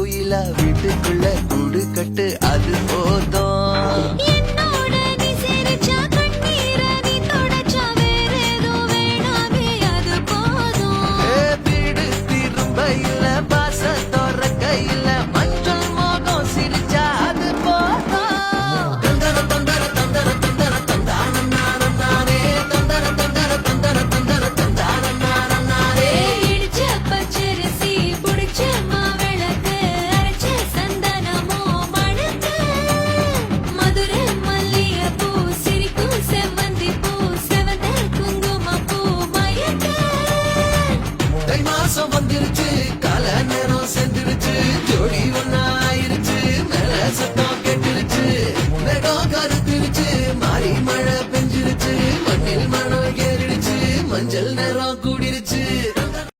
குயிலா வீட்டுக்குள்ள கூடு கட்டு அது போதும். என்னோட நீ சிரிச்சா கண்ணீர நீ தொடச்சா வேற ஏதோ வேணாமே அது போதும். வீடு திரும்ப இல்ல பாச தோறக்க இல்ல மஞ்சள் மோகம் சிரிச்சா அது போதும். தந்தர தந்தர தந்தர தந்தர தந்தானம் நானம் நானே தந்தர தந்தர தந்தர தந்தர தந்தானம் நானம் நானே. இடிச்ச பச்சரிசி புடிச்ச மாவிளக்கு அரைச்ச சந்தனமோ மணக்கு. மதுரை மல்லிகைப்பூ சிரிக்கும் செவ்வந்தி பூ செவந்த குங்குமப்பூ மயக்க. தை மாசம் வந்துருச்சு கால நேரம் செஞ்சிருச்சு ஜோடி ஒன்னா ஆயிருச்சு மேல சத்தம்